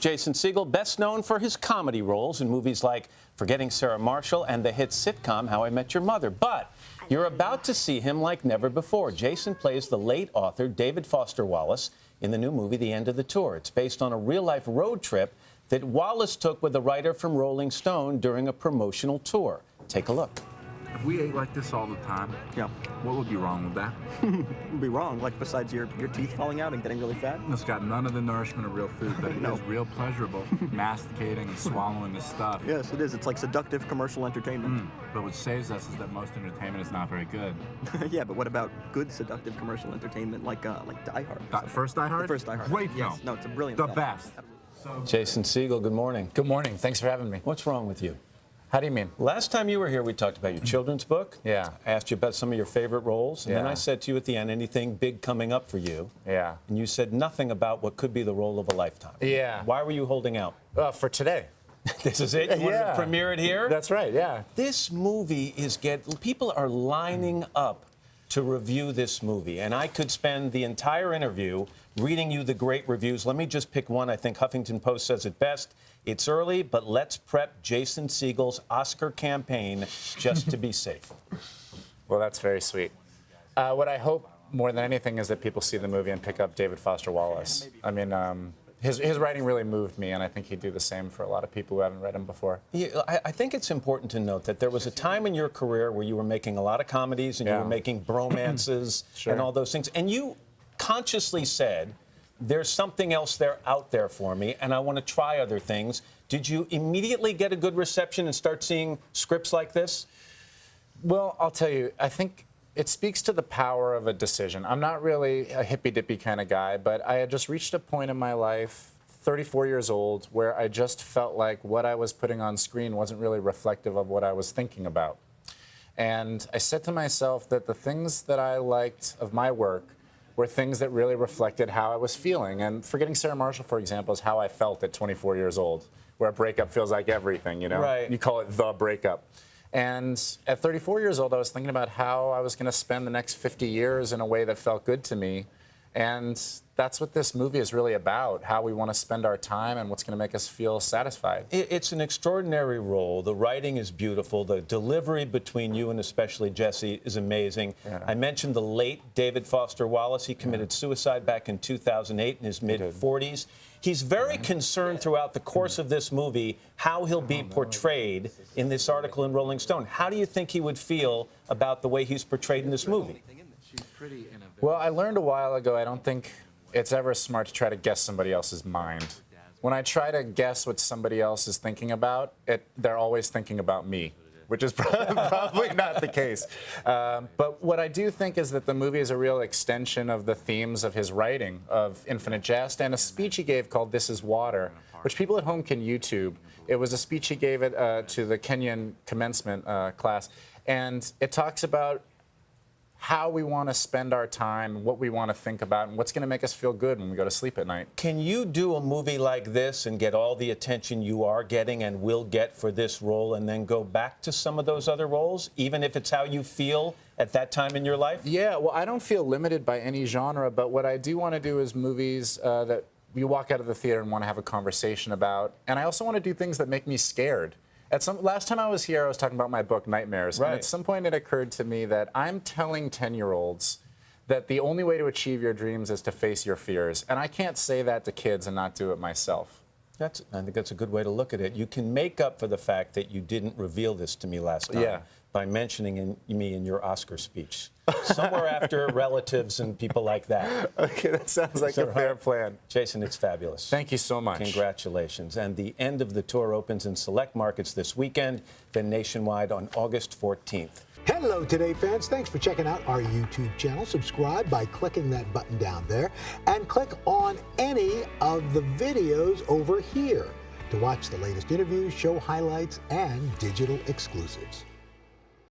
Jason Segel, best known for his comedy roles in movies like Forgetting Sarah Marshall and the hit sitcom How I Met Your Mother. But you're about to see him like never before. Jason plays the late author David Foster Wallace in the new movie The End of the Tour. It's based on a real-life road trip that Wallace took with a writer from Rolling Stone during a promotional tour. Take a look. If we ate like this all the time, yeah, what would be wrong with that? What would be wrong? Like besides your teeth falling out and getting really fat? It's got none of the nourishment of real food, but it is real pleasurable masticating and swallowing this stuff. Yes, it is. It's like seductive commercial entertainment. But what saves us is that most entertainment is not very good. Yeah, but what about good seductive commercial entertainment like Die Hard? First Die Hard? The first Die Hard. Great film. Yes. No, it's a brilliant The film. best. Jason Segel, good morning. Good morning. Thanks for having me. What's wrong with you? How do you mean? Last time you were here, we talked about your children's book. Yeah. I asked you about some of your favorite roles. And then I said to you at the end, anything big coming up for you? Yeah. And you said nothing about what could be the role of a lifetime. Yeah. Why were you holding out? For today. This is it? You wanted to premiere it here? That's right, yeah. This movie is people are lining up to review this movie. And I could spend the entire interview reading you the great reviews. Let me just pick one. I think Huffington Post says it best. It's early, but let's prep Jason Segel's Oscar campaign just to be safe. Well, that's very sweet. What I hope more than anything is that people see the movie and pick up David Foster Wallace. I mean, his writing really moved me, and I think he'd do the same for a lot of people who haven't read him before. Yeah, I think it's important to note that there was a time in your career where you were making a lot of comedies and you were making bromances and all those things. And you consciously said, there's something else out there for me, and I want to try other things. Did you immediately get a good reception and start seeing scripts like this? Well, I'll tell you, I think it speaks to the power of a decision. I'm not really a hippy-dippy kind of guy, but I had just reached a point in my life, 34 years old, where I just felt like what I was putting on screen wasn't really reflective of what I was thinking about. And I said to myself that the things that I liked of my work were things that really reflected how I was feeling. And Forgetting Sarah Marshall, for example, is how I felt at 24 years old, where a breakup feels like everything, you know? Right. You call it the breakup. And at 34 years old, I was thinking about how I was going to spend the next 50 years in a way that felt good to me. And that's what this movie is really about, how we want to spend our time and what's going to make us feel satisfied. It's an extraordinary role. The writing is beautiful. The delivery between you and especially Jesse is amazing. Yeah. I mentioned the late David Foster Wallace. He committed suicide back in 2008 in his mid-40s. He's very concerned throughout the course of this movie how he'll be portrayed in this article in Rolling Stone. How do you think he would feel about the way he's portrayed in this movie? Well, I learned a while ago, I don't think it's ever smart to try to guess somebody else's mind. When I try to guess what somebody else is thinking about, they're always thinking about me, which is probably not the case. But what I do think is that the movie is a real extension of the themes of his writing, of Infinite Jest, and a speech he gave called This Is Water, which people at home can YouTube. It was a speech he gave to the Kenyan commencement class, and it talks about how we want to spend our time, what we want to think about, and what's going to make us feel good when we go to sleep at night. Can you do a movie like this and get all the attention you are getting and will get for this role and then go back to some of those other roles, even if it's how you feel at that time in your life? Yeah, well, I don't feel limited by any genre, but what I do want to do is movies that you walk out of the theater and want to have a conversation about. And I also want to do things that make me scared. Last time I was here, I was talking about my book, Nightmares. Right. And at some point, it occurred to me that I'm telling 10-year-olds that the only way to achieve your dreams is to face your fears. And I can't say that to kids and not do it myself. I think that's a good way to look at it. You can make up for the fact that you didn't reveal this to me last time by mentioning me in your Oscar speech. Somewhere after relatives and people like that. Okay, that sounds like a fair plan. Jason, it's fabulous. Thank you so much. Congratulations. And the End of the Tour opens in select markets this weekend, then nationwide on August 14th. Hello, Today fans. Thanks for checking out our YouTube channel. Subscribe by clicking that button down there and click on any of the videos over here to watch the latest interviews, show highlights, and digital exclusives.